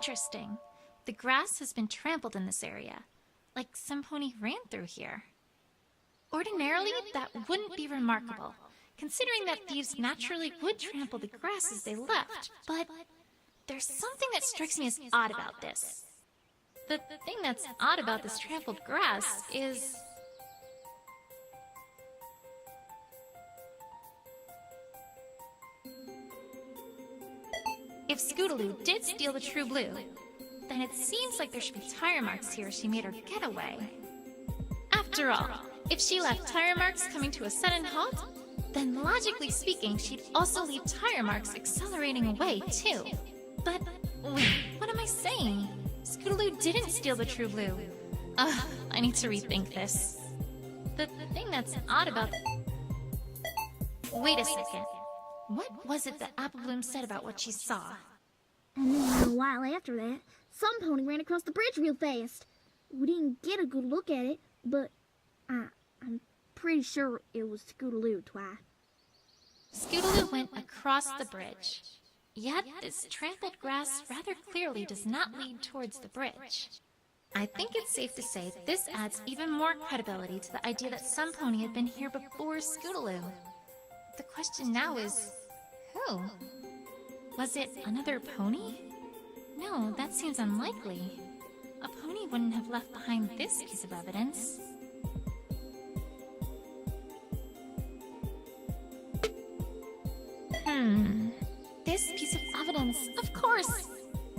Interesting. The grass has been trampled in this area, like some pony ran through here. Ordinarily, that wouldn't be remarkable, considering that thieves naturally would trample the grass as they left, but there's something that strikes me as odd about this. The thing that's odd about this trampled grass is... if Scootaloo did steal the true blue, then it seems like there should be tire marks here as she made her getaway. After all, if she left tire marks coming to a sudden halt, then logically speaking, she'd also leave tire marks accelerating away, too. But, wait, what am I saying? Scootaloo didn't steal the true blue. Ugh, I need to rethink this. The thing that's odd about... Wait a second. What was it that Apple Bloom said about what she saw? And then a while after that, some pony ran across the bridge real fast. We didn't get a good look at it, but I'm pretty sure it was Scootaloo, Twi. Scootaloo went across the bridge. Yet this trampled grass rather clearly does not lead towards the bridge. I think it's safe to say this adds even more credibility to the idea that some pony had been here before Scootaloo. The question now is, who? Was it another pony? No, that seems unlikely. A pony wouldn't have left behind this piece of evidence. This piece of evidence, of course!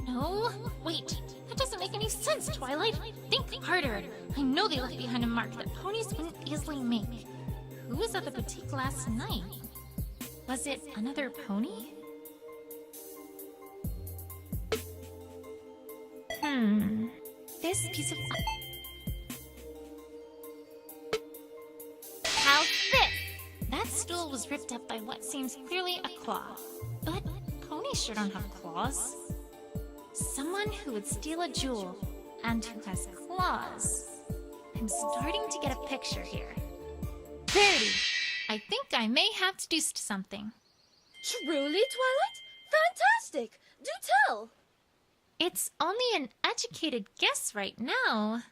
No, wait, that doesn't make any sense, Twilight! Think harder! I know they left behind a mark that ponies wouldn't easily make. Who was at the boutique last night? Was it another pony? This piece of... How's this? That stool was ripped up by what seems clearly a claw. But ponies sure don't have claws. Someone who would steal a jewel and who has claws. I'm starting to get a picture here. Verity, I think I may have deduced something. Truly, Twilight? Fantastic! Do tell! It's only an educated guess right now.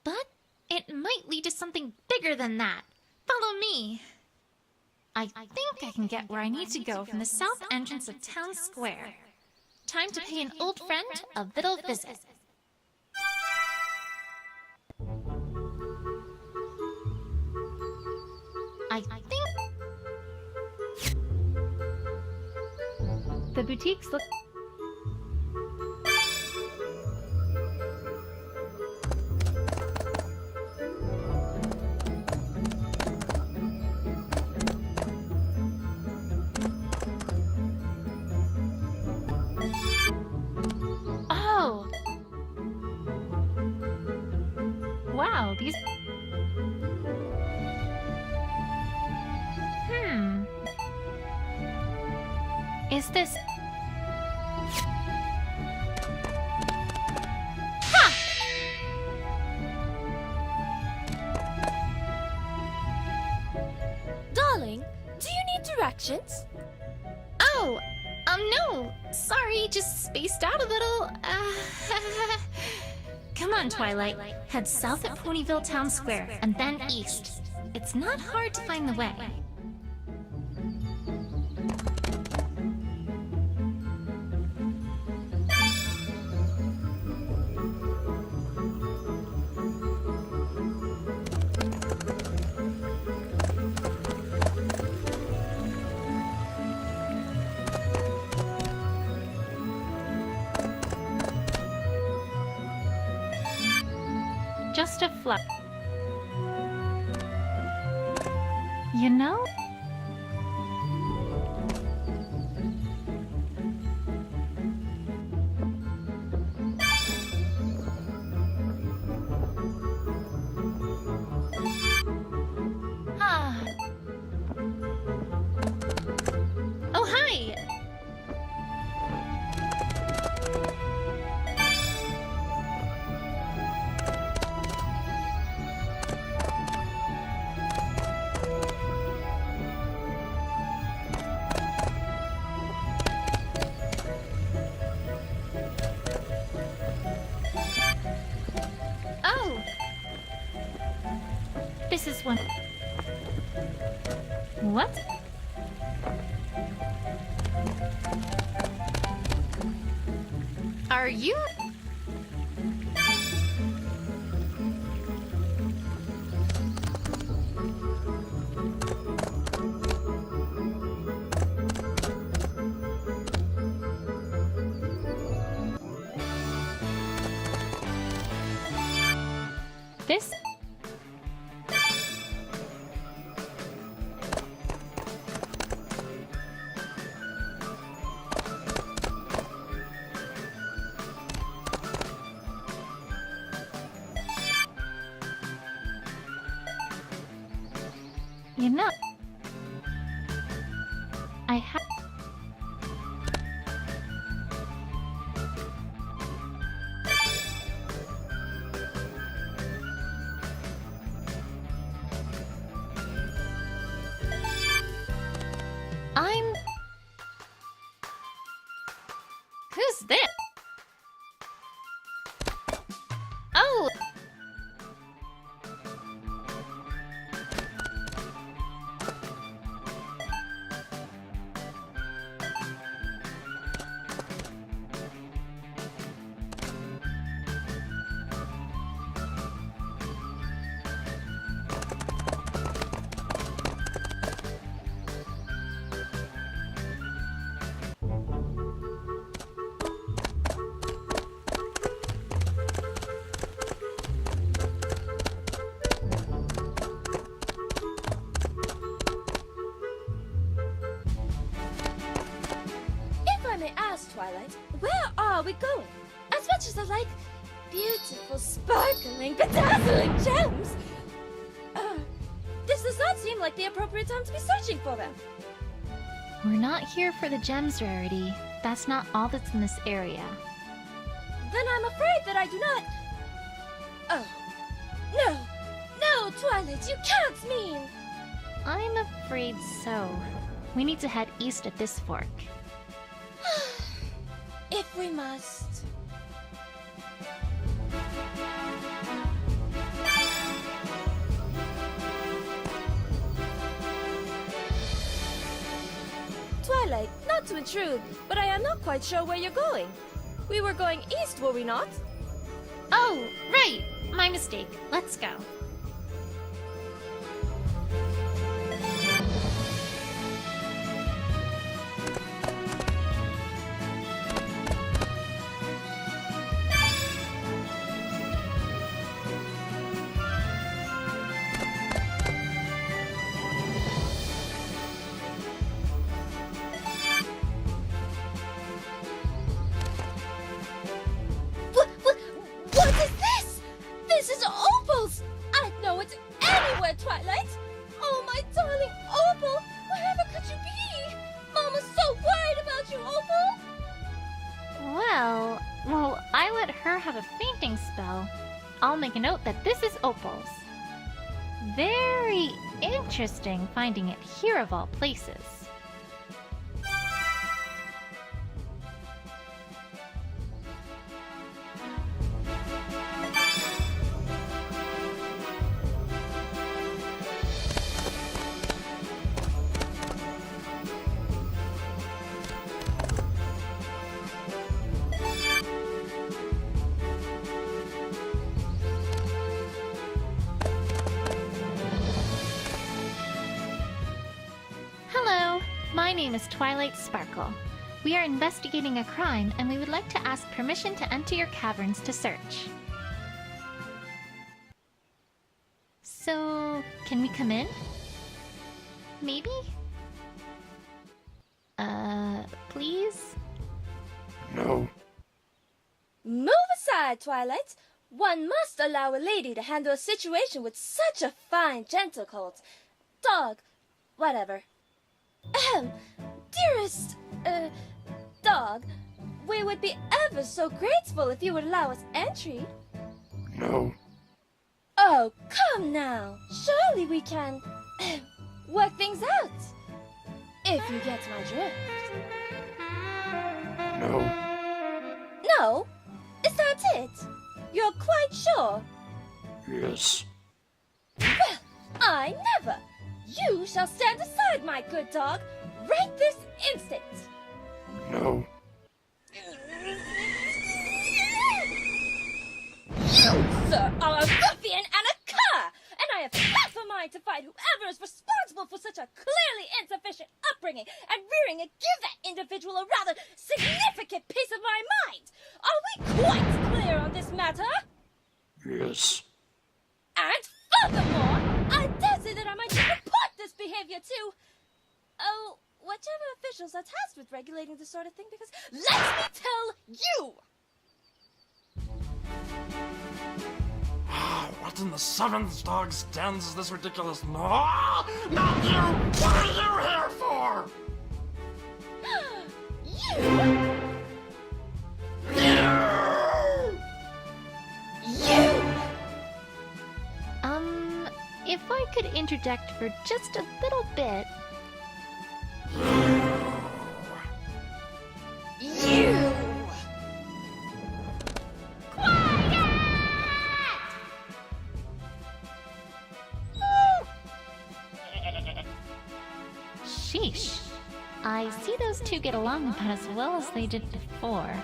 But it might lead to something bigger than that. Follow me. I think I can get where I need to go from the south entrance of Town Square. Time to pay an old friend a little visit. I think... the boutiques look... Oh! Wow, these... Is this... Ha! Darling, do you need directions? Oh, no. Sorry, just spaced out a little. Come on, Twilight. Head south at Ponyville Town Square, and then east. It's not hard to find the way. Just a fluff. You know? Ah. Oh, hi! This is one. What? Are you? This? You know, I have. I'm. Who's this? Oh! If I may ask, Twilight, where are we going? As much as I like beautiful, sparkling, bedazzling gems, this does not seem like the appropriate time to be searching for them. We're not here for the gems, Rarity. That's not all that's in this area. Then I'm afraid that I do not... Oh. No! No, Twilight, you can't mean... I'm afraid so. We need to head east at this fork. If we must... Twilight, not to intrude, but I am not quite sure where you're going. We were going east, were we not? Oh, right! My mistake. Let's go. What is this? This is Opal's! I'd know it anywhere, Twilight! Oh, my darling Opal! Wherever could you be? Mama's so worried about you, Opal! Well, I let her have a fainting spell. I'll make a note that this is Opal's. Very interesting finding it here of all places. Hello, my name is Twilight Sparkle. We are investigating a crime and we would like to ask permission to enter your caverns to search. So, can we come in? Maybe? Please? No. Move aside, Twilight! One must allow a lady to handle a situation with such a fine, gentle colt. Dog, whatever. Dearest, dog, we would be ever so grateful if you would allow us entry. No. Oh, come now. Surely we can work things out. If you get my drift. No. No? Is that it? You're quite sure? Yes. Well, I never! You shall stand aside, my good dog, right this instant! No. You, sir, are a ruffian and a cur, and I have half a mind to fight whoever is responsible for such a clearly insufficient upbringing and rearing and give that individual a rather significant piece of my mind. Are we quite clear on this matter? Yes. And furthermore, I dare say that I might report this behavior to, whichever officials are tasked with regulating this sort of thing, because let me tell you! What in the seventh dog stands is this ridiculous? No! Not you! What are you here for? If I could interject for just a little bit. You! Sheesh. I see those two get along about as well as they did before.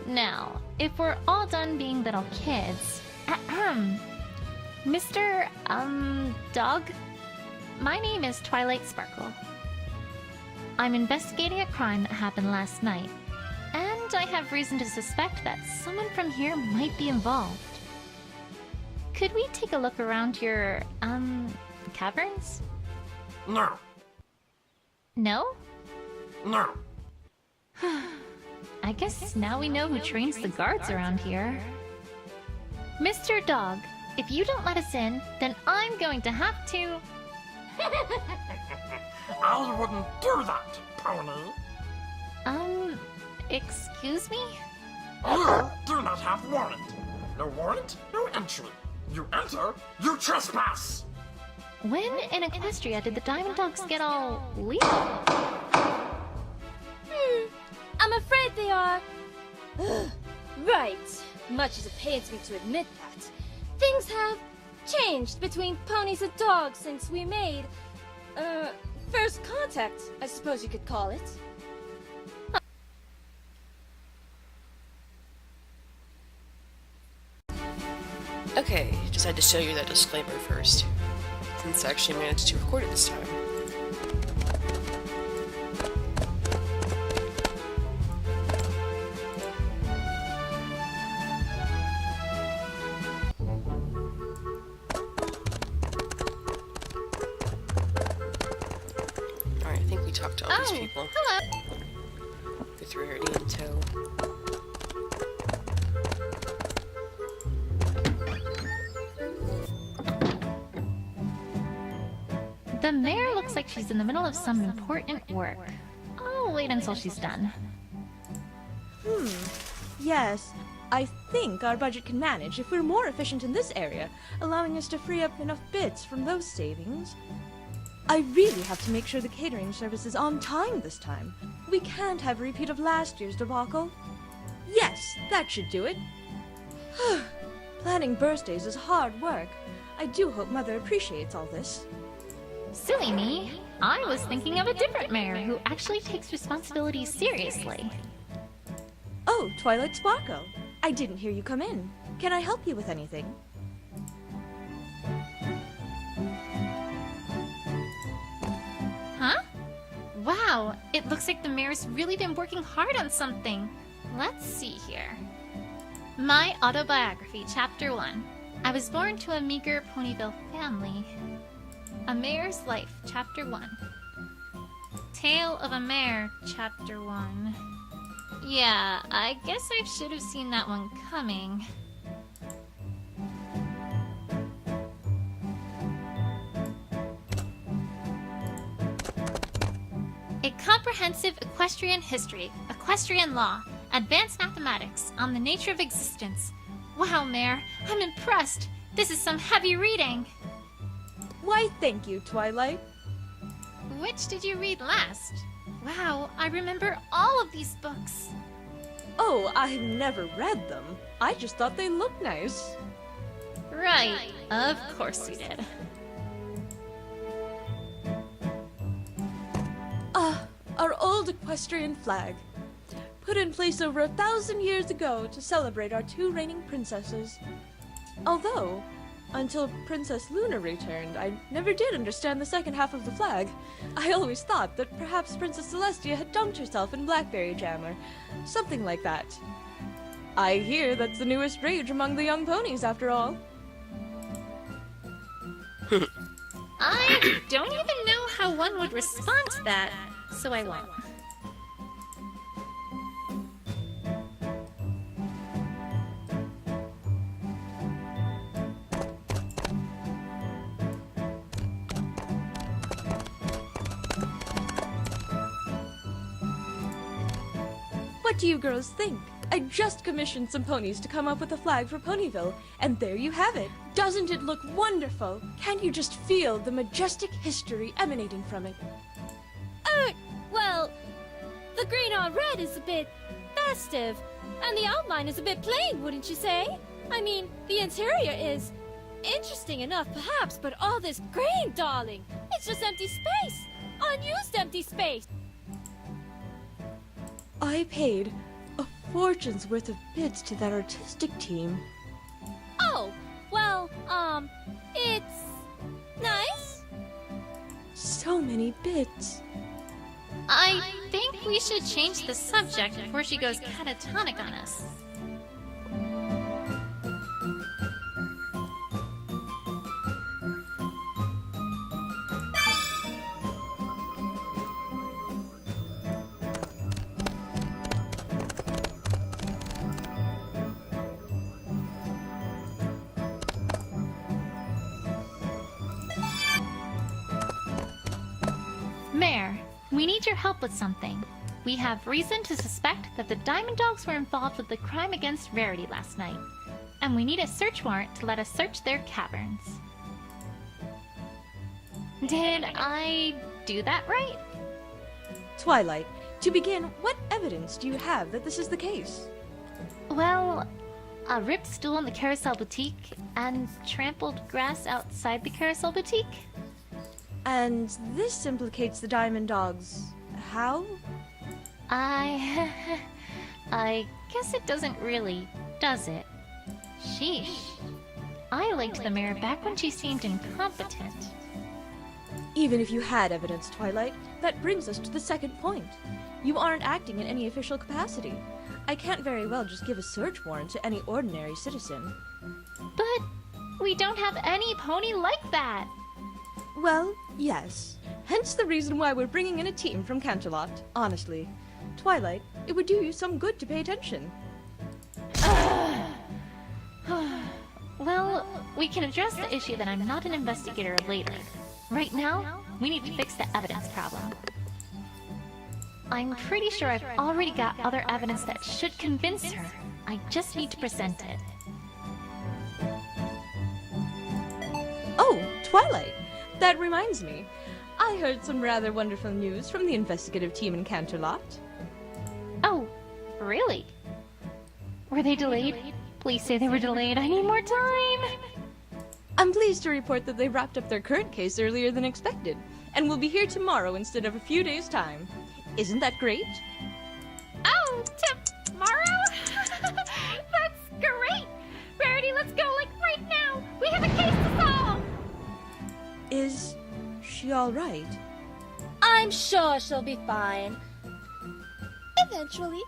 Now, if we're all done being little kids, Mr. Dog, my name is Twilight Sparkle. I'm investigating a crime that happened last night, and I have reason to suspect that someone from here might be involved. Could we take a look around your, caverns? No. No? No. I guess now we know who trains the guards around here. Mr. Dog, if you don't let us in, then I'm going to have to... I wouldn't do that, pony. Excuse me? You do not have warrant. No warrant, no entry. You enter, you trespass. When in Equestria did the Diamond Dogs get all legal? I'm afraid they are... right. Much as it pains me to admit that, things have changed between ponies and dogs since we made, first contact, I suppose you could call it. Okay, just had to show you that disclaimer first, since I actually managed to record it this time. Alright, I think we talked to all these people. Hello. With Rarity in tow. The mayor looks like she's in the middle of some important work. I'll wait until she's done. Yes, I think our budget can manage if we're more efficient in this area, allowing us to free up enough bits from those savings. I really have to make sure the catering service is on time this time. We can't have a repeat of last year's debacle. Yes, that should do it. Planning birthdays is hard work. I do hope Mother appreciates all this. Silly me. I was thinking of a different mayor who actually takes responsibility seriously. Oh, Twilight Sparkle. I didn't hear you come in. Can I help you with anything? Huh? Wow, it looks like the mayor's really been working hard on something. Let's see here. My Autobiography, Chapter 1. I was born to a meager Ponyville family. A Mayor's Life, Chapter 1. Tale of a Mayor, Chapter 1. Yeah, I guess I should have seen that one coming. A comprehensive equestrian history, equestrian law, advanced mathematics on the nature of existence. Wow, Mayor, I'm impressed. This is some heavy reading. Why, thank you, Twilight. which did you read last? Wow, I remember all of these books. Oh, I've never read them. I just thought they looked nice. Right, of course you did. Ah, our old equestrian flag. Put in place over 1,000 years ago to celebrate our 2 reigning princesses. Although, until Princess Luna returned, I never did understand the second half of the flag. I always thought that perhaps Princess Celestia had dumped herself in blackberry jam or something like that. I hear that's the newest rage among the young ponies, after all. I don't even know how one would respond to that, so I won't. What do you girls think? I just commissioned some ponies to come up with a flag for Ponyville, and there you have it. Doesn't it look wonderful? Can't you just feel the majestic history emanating from it? Well, the green on red is a bit festive, and the outline is a bit plain, wouldn't you say? I mean, the interior is interesting enough, perhaps, but all this green, darling, it's just empty space. Unused empty space. I paid a fortune's worth of bits to that artistic team. Oh, well, it's nice. So many bits. I think we should change the subject before she goes catatonic on us. Mayor, we need your help with something. We have reason to suspect that the Diamond Dogs were involved with the crime against Rarity last night, and we need a search warrant to let us search their caverns. Did I do that right? Twilight, to begin, what evidence do you have that this is the case? Well, a ripped stool in the Carousel Boutique and trampled grass outside the Carousel Boutique. And this implicates the Diamond Dogs. How? I guess it doesn't really, does it? Sheesh. I liked the mayor back when she seemed incompetent. Even if you had evidence, Twilight, that brings us to the second point. You aren't acting in any official capacity. I can't very well just give a search warrant to any ordinary citizen. But we don't have any pony like that. Well, yes. Hence the reason why we're bringing in a team from Canterlot, honestly. Twilight, it would do you some good to pay attention. Well, we can address the issue that I'm not an investigator later. Right now, we need to fix the evidence problem. I'm pretty sure I've already got other evidence that should convince her. I just need to present it. Oh, Twilight! That reminds me. I heard some rather wonderful news from the investigative team in Canterlot. Oh, really? Were they delayed? Please say they were delayed. I need more time. I'm pleased to report that they wrapped up their current case earlier than expected, and will be here tomorrow instead of a few days' time. Isn't that great? Oh, tomorrow? That's great! Rarity, let's go, like, right now! We have a case to solve! Is she all right? I'm sure she'll be fine. Eventually.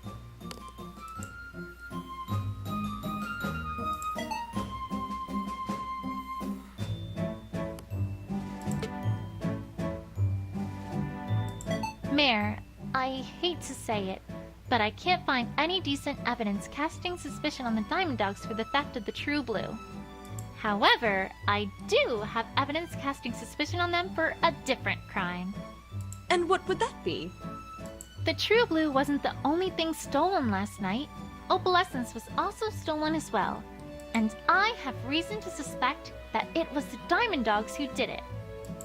Mayor, I hate to say it, but I can't find any decent evidence casting suspicion on the Diamond Dogs for the theft of the True Blue. However, I do have evidence casting suspicion on them for a different crime. And what would that be? The True Blue wasn't the only thing stolen last night. Opalescence was also stolen as well. And I have reason to suspect that it was the Diamond Dogs who did it.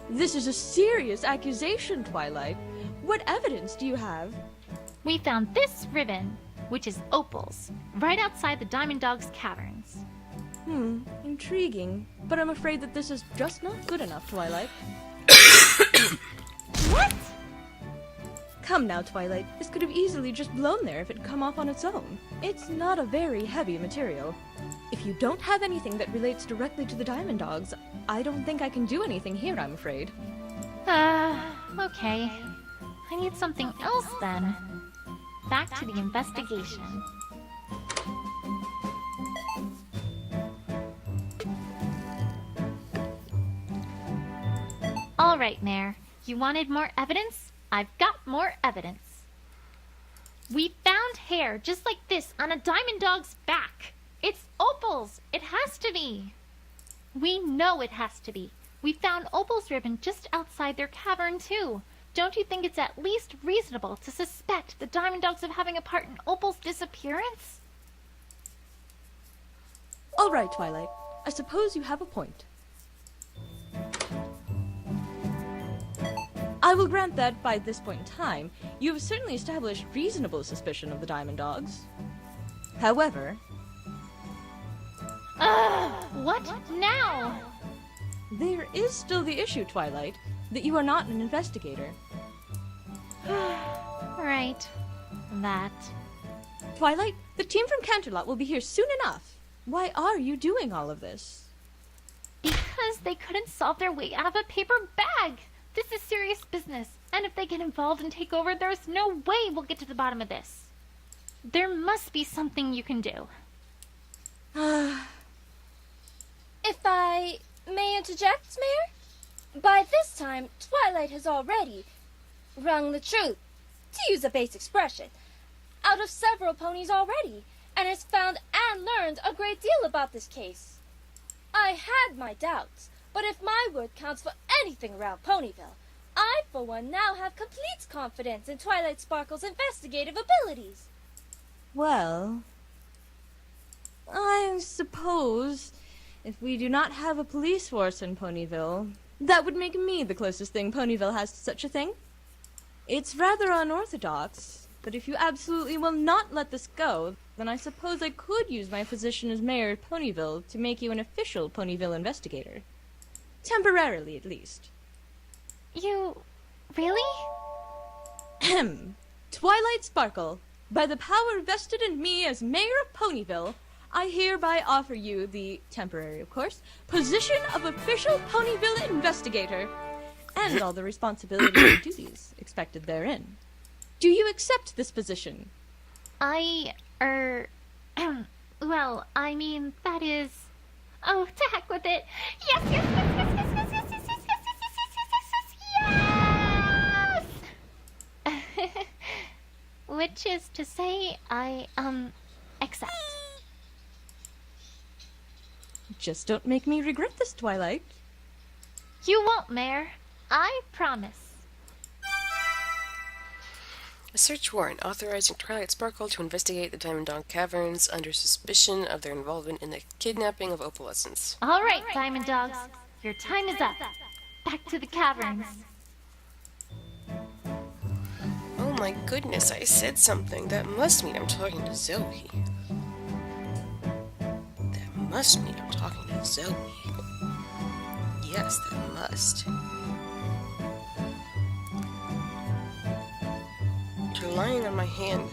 This is a serious accusation, Twilight. What evidence do you have? We found this ribbon, which is Opal's, right outside the Diamond Dog's caverns. Intriguing. But I'm afraid that this is just not good enough, Twilight. What? Come now, Twilight. This could have easily just blown there if it had come off on its own. It's not a very heavy material. If you don't have anything that relates directly to the Diamond Dogs, I don't think I can do anything here, I'm afraid. Okay. I need something else then. Back to the investigation. All right, Mayor. You wanted more evidence? I've got more evidence. We found hair just like this on a Diamond Dog's back. It's Opal's. It has to be. We know it has to be. We found Opal's ribbon just outside their cavern, too. Don't you think it's at least reasonable to suspect the Diamond Dogs of having a part in Opal's disappearance? All right, Twilight. I suppose you have a point. I will grant that, by this point in time, you have certainly established reasonable suspicion of the Diamond Dogs. However... What now? there is still the issue, Twilight, that you are not an investigator. Right. That. Twilight, the team from Canterlot will be here soon enough. Why are you doing all of this? Because they couldn't solve their way out of a paper bag. This is serious business, and if they get involved and take over, there's no way we'll get to the bottom of this. There must be something you can do. If I may interject, Mayor? By this time, Twilight has already wrung the truth, to use a base expression, out of several ponies already, and has found and learned a great deal about this case. I had my doubts, but if my word counts for anything around Ponyville, I, for one, now have complete confidence in Twilight Sparkle's investigative abilities. Well, I suppose if we do not have a police force in Ponyville, that would make me the closest thing Ponyville has to such a thing. It's rather unorthodox, but if you absolutely will not let this go, then I suppose I could use my position as mayor of Ponyville to make you an official Ponyville investigator. Temporarily, at least. You... really? Ahem. Twilight Sparkle, by the power vested in me as mayor of Ponyville, I hereby offer you the, temporary of course, position of official Ponyville investigator, and all the responsibilities and duties expected therein. Do you accept this position? Well, I mean, that is... Oh, to heck with it! Yes, yes, yes, yes, yes, yes, yes, yes, yes, yes, yes, yes, yes, yes! Which is to say, I, accept. Just don't make me regret this, Twilight. You won't, Mayor. I promise. A search warrant authorizing Twilight Sparkle to investigate the Diamond Dog Caverns under suspicion of their involvement in the kidnapping of opalescents. All right, Diamond Dogs. Your time is up. Back to the caverns. Oh my goodness, I said something. That must mean I'm talking to Zoe. That must mean I'm talking to Zoe. Yes, that must. You're lying on my hand.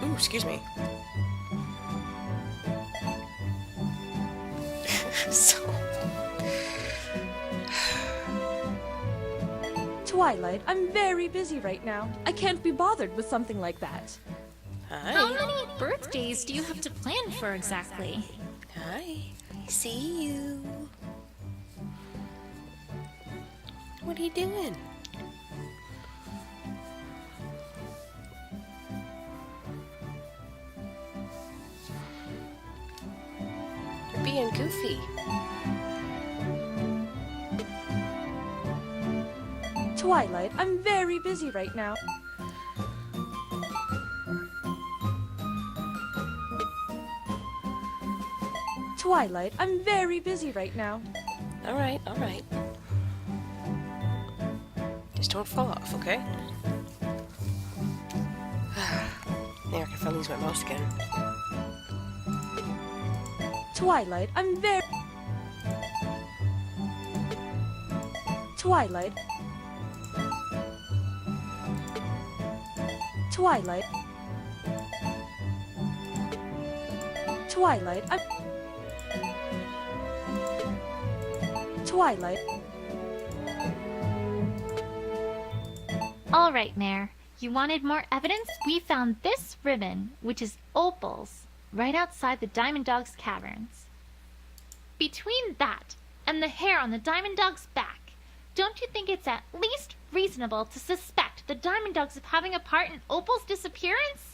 Ooh, excuse me. Twilight, I'm very busy right now. I can't be bothered with something like that. How Hi. many birthdays do you have to plan for exactly? Hi. I see you. What are you doing? You're being goofy. Twilight, I'm very busy right now. Twilight, I'm very busy right now. Alright, alright. Just don't fall off, okay? There, I can finally use my mouse again. Twilight, I'm very... Twilight. Twilight. Twilight, I'm... Twilight. All right, Mayor. You wanted more evidence? We found this ribbon, which is Opal's, right outside the Diamond Dog's caverns. Between that and the hair on the Diamond Dog's back, don't you think it's at least reasonable to suspect the Diamond Dogs of having a part in Opal's disappearance?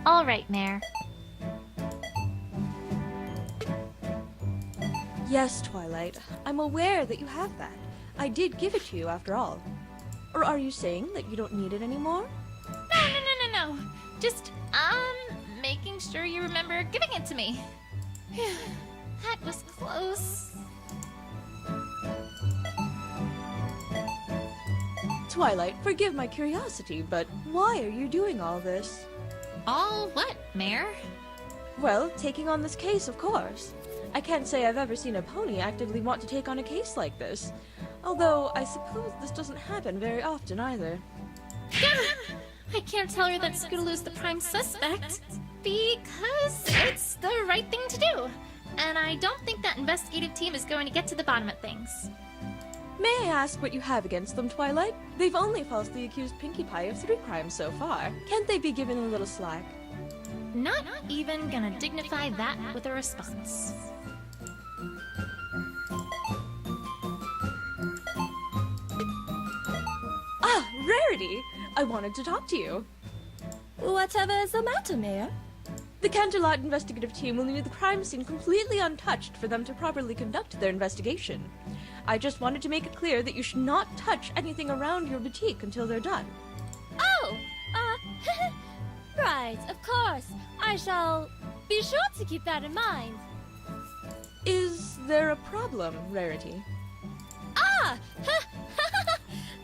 All right, Mayor. Yes, Twilight. I'm aware that you have that. I did give it to you, after all. Or are you saying that you don't need it anymore? No. Just, making sure you remember giving it to me. That was close. Twilight, forgive my curiosity, but why are you doing all this? All what, Mayor? Well, taking on this case, of course. I can't say I've ever seen a pony actively want to take on a case like this. Although, I suppose this doesn't happen very often either. I can't tell her that Scootaloo's the prime suspect, because it's the right thing to do. And I don't think that investigative team is going to get to the bottom of things. May I ask what you have against them, Twilight? They've only falsely accused Pinkie Pie of 3 crimes so far. Can't they be given a little slack? Not even gonna dignify that with a response. Ah, Rarity! I wanted to talk to you. Whatever is the matter, Mayor? The Canterlot investigative team will need the crime scene completely untouched for them to properly conduct their investigation. I just wanted to make it clear that you should not touch anything around your boutique until they're done. Oh, right, of course. I shall be sure to keep that in mind. Is there a problem, Rarity? Ah!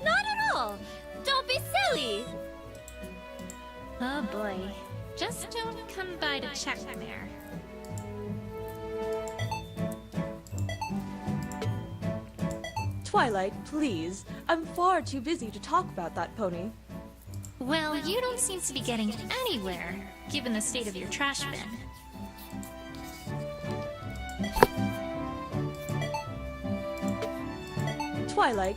Not at all. Don't be silly. Oh boy. Just don't come by to check, Mayor. Twilight, please. I'm far too busy to talk about that pony. Well, you don't seem to be getting anywhere, given the state of your trash bin. Twilight.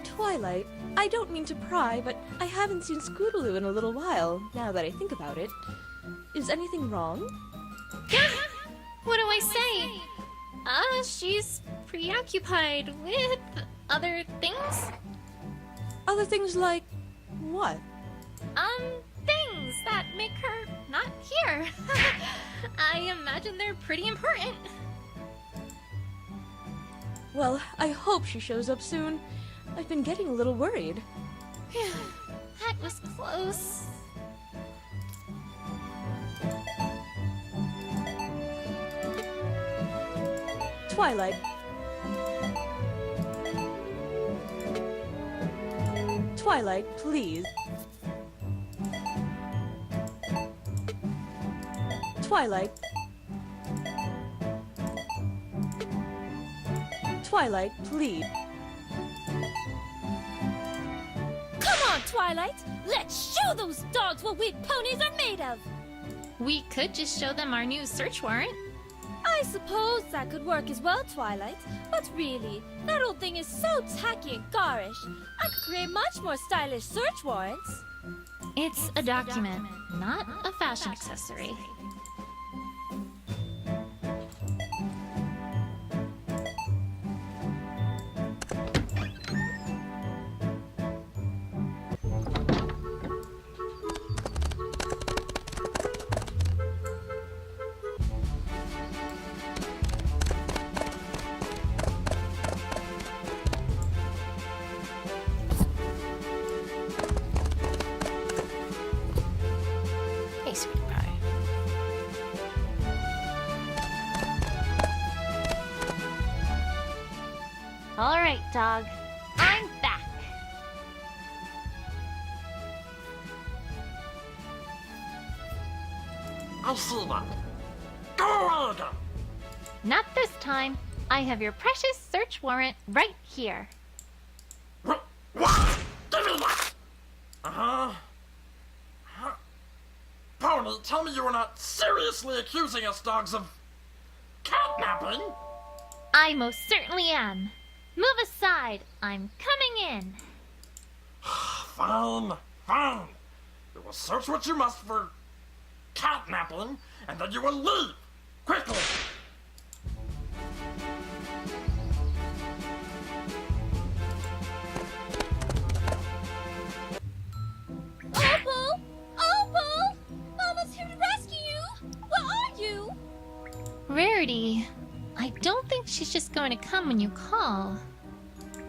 Twilight, I don't mean to pry, but I haven't seen Scootaloo in a little while, now that I think about it. Is anything wrong? What do I say? She's preoccupied with other things? Other things like what? Things that make her not here. I imagine they're pretty important. Well, I hope she shows up soon. I've been getting a little worried. That was close. Twilight. Twilight, please. Twilight. Twilight, please. Come on, Twilight. Let's show those dogs what we ponies are made of. We could just show them our new search warrant. I suppose that could work as well, Twilight. But really, that old thing is so tacky and garish. I could create much more stylish search warrants. It's a document, not a fashion accessory. All right, dog. I'm back. I see that. Go away again. Not this time. I have your precious search warrant right here. What? Give me that! Uh-huh. Pony, tell me you are not seriously accusing us dogs of kidnapping? I most certainly am. Move aside. I'm coming in. Fine. You will search what you must for catnapping, and then you will leave. Quickly! Opal! Opal! Mama's here to rescue you! Where are you? Rarity, I don't think she's just going to come when you call.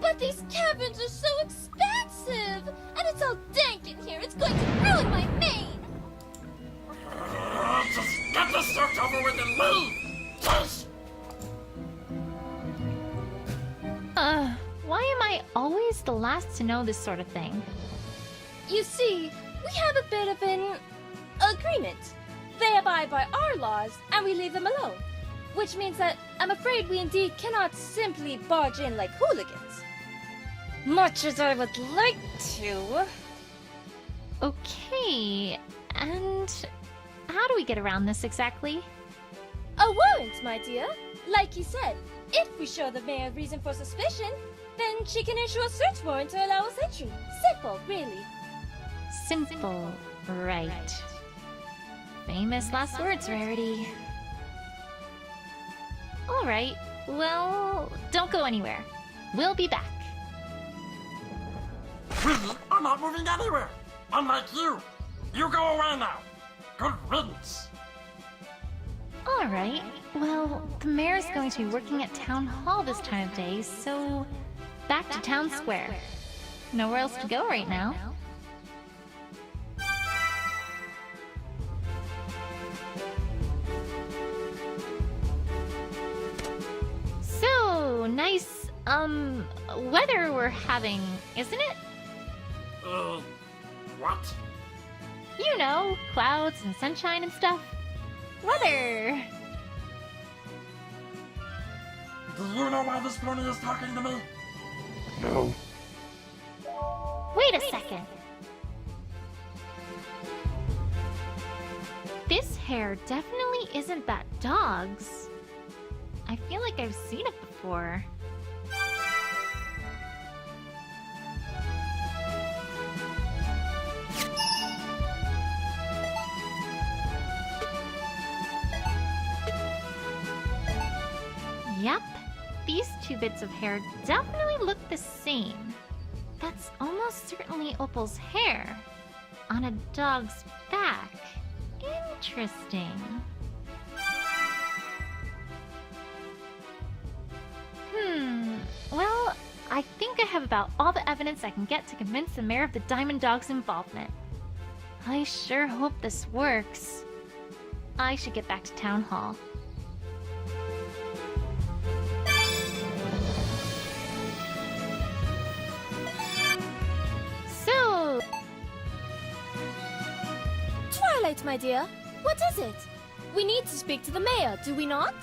But these caverns are so expensive! And it's all dank in here, it's going to ruin my mane! Just get this search over with and leave! Just... Why am I always the last to know this sort of thing? You see, we have a bit of an agreement. They abide by our laws, and we leave them alone. Which means that I'm afraid we indeed cannot simply barge in like hooligans. Much as I would like to. Okay, and how do we get around this exactly? A warrant, my dear. Like you said, if we show the mayor reason for suspicion, then she can issue a search warrant to allow us entry. Simple, really. Simple, right. Famous last words, Rarity. Alright, well, don't go anywhere. We'll be back. We are not moving anywhere! Unlike you! You go away now! Good riddance! Alright, well, the mayor's going to be working at Town Hall this time of day, so back to Town Square. Nowhere else to go right now. So, nice, weather we're having, isn't it? What? You know, clouds and sunshine and stuff. Weather! Do you know why this pony is talking to me? No. Wait a second. This hair definitely isn't that dog's. I feel like I've seen it before. Yep, these two bits of hair definitely look the same. That's almost certainly Opal's hair. On a dog's back. Interesting. Well, I think I have about all the evidence I can get to convince the mayor of the Diamond Dog's involvement. I sure hope this works. I should get back to Town Hall. So... Twilight, my dear, what is it? We need to speak to the mayor, do we not?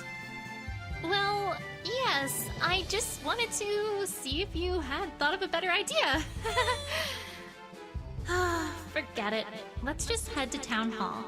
Well, yes, I just wanted to see if you had thought of a better idea. Forget it. Let's just head to Town Hall.